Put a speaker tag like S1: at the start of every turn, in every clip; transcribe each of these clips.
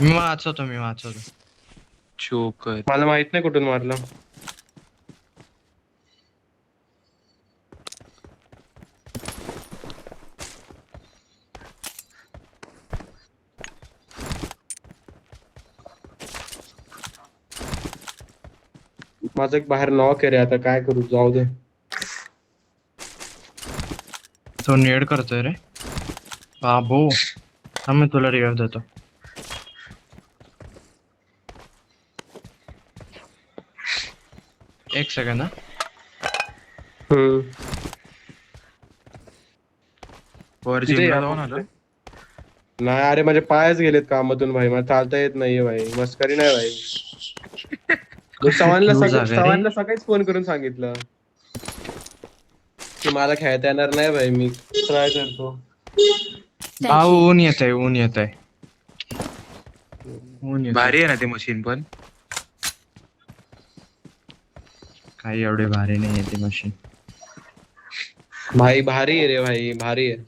S1: मी वाचवतो.
S2: चोकर
S3: मला माहित नाही कुठून मारलं. माझं एक बाहेर नॉक आहे रे, आता काय करू, जाऊ दे.
S1: तो नेड करतोय रे बाबू. मी तुला रिवाइव देतो. एक सेकंड ना.
S3: हम्म.
S2: वर
S3: तिथे
S2: जिमला
S3: या
S2: जाऊन
S3: मग.
S2: आलो.
S3: नाही अरे, माझे पायच गेलेत कामातून भाई, मला चालता येत नाहीये भाई, मस्करी नाही भाई. मी
S1: Cute जागा रे.
S3: सवानला सकाळीच फोन करून सांगितलं की मला खेळता येणार नाही भाई, मी ट्राय करतो.
S1: भाऊ ऊन येत आहे.
S2: भारी आहे ना ते मशीन पण.
S1: काही एवढे भारी नाही आहे ती मशीन.
S3: भाई भारी आहे रे भाई, भारी आहे.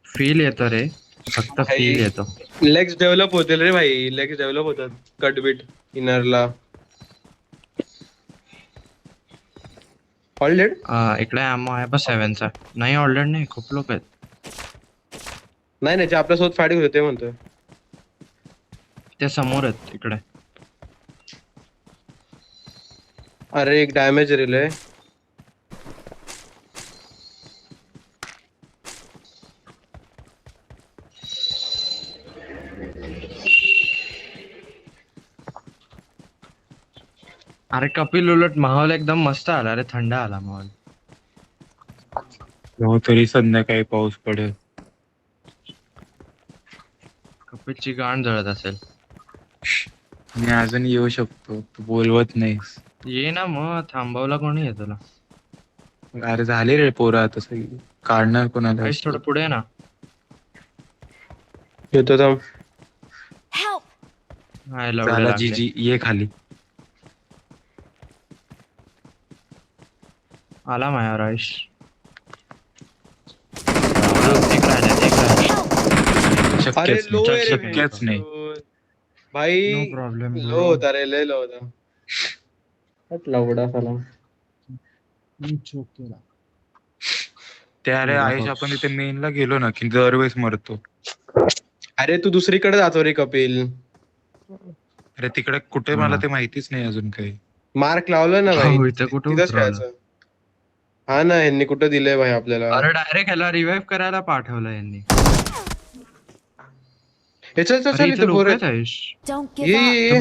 S1: फील येतो रे, फक्त
S3: भाई
S1: फील येतो.
S3: लेग्स डेव्हलप होतील रे भाई, लेग्स डेव्हलप होतात कटबीट इनरला. ऑलरेड
S1: इकडे अॅमो आहे बस 7 चा. नाही ऑलरेडी नाही, खूप लोक आहेत.
S3: नाही जे आपल्यासोबत फायटिंग होते ते म्हणतोय.
S1: ते समोर आहेत इकडे.
S3: अरे एक डॅमेज रिले.
S1: अरे कपिल, उलट माहोल एकदम मस्त आला रे, थंड आला माहोल.
S2: हो तरी संध्याकाळी पाऊस पडेल.
S1: कपिलची गांड जळत असेल.
S2: मी अजून येऊ शकतो, तू बोलवत नाहीस.
S1: ये ना मग, थांबवला कोणी आहे तुला?
S2: अरे झाले रे पोरं आता सगळी, काढणार कोणाला?
S1: काहीच थोडं पुढे ये ना.
S3: येतो थांब.
S1: हाय लवडे
S2: झाला
S1: लागले.
S2: जी ये खाली.
S1: आला माझ्यावर आयुष. एक राहिला.
S3: अरे
S2: शक्यच
S3: लो
S2: नाही,
S3: आहे रे
S2: शक्यच नाही.
S3: भाई.
S1: No problem.
S3: लो होता रे, लय लो होता. लवडा साला.
S2: ते अरे आयुष, आपण तिथे मेनला गेलो ना की दरवेळेस मरतो.
S3: अरे तू दुसरीकडे जातो रे कपिल.
S2: अरे तिकडे कुठे मला ते माहितीच नाही अजून काही.
S3: मार्क लावलं ना भाई,
S1: हो, इथं कुठं
S3: तिथंच
S1: उतरवलं?
S3: खेळायचं. हा ना, यांनी कुठं दिलंय भाई आपल्याला.
S1: अरे डायरेक्ट ह्याला रिवाइव्ह करायला पाठवलं यांनी. अरे इथे लोक आहेत आयुष. तो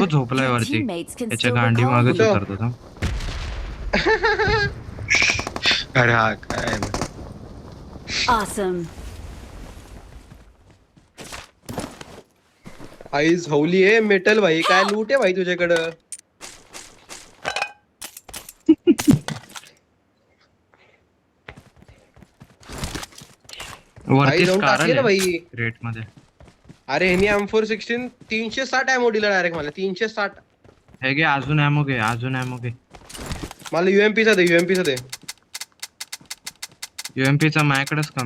S1: बघ झोपलाय वरती, त्याच्या गांडी मागच
S3: कुठं?
S1: उतरतो तो.
S2: अरे हा काय
S4: Awesome.
S3: आई झवली आहे मेटल भाई, काय लूट आहे भाई तुझ्याकडं.
S1: वरती
S3: जाऊन
S1: स्कार
S3: टाकले ना भाई.
S1: रेट मध्ये.
S3: अरे ह्यानी M416 360 एमओ दिला डायरेक्ट मला, 360.
S1: हे घे, अजून ॲमो घे.
S3: मला UMP चा दे.
S1: UMP चा माझ्याकडेच कमी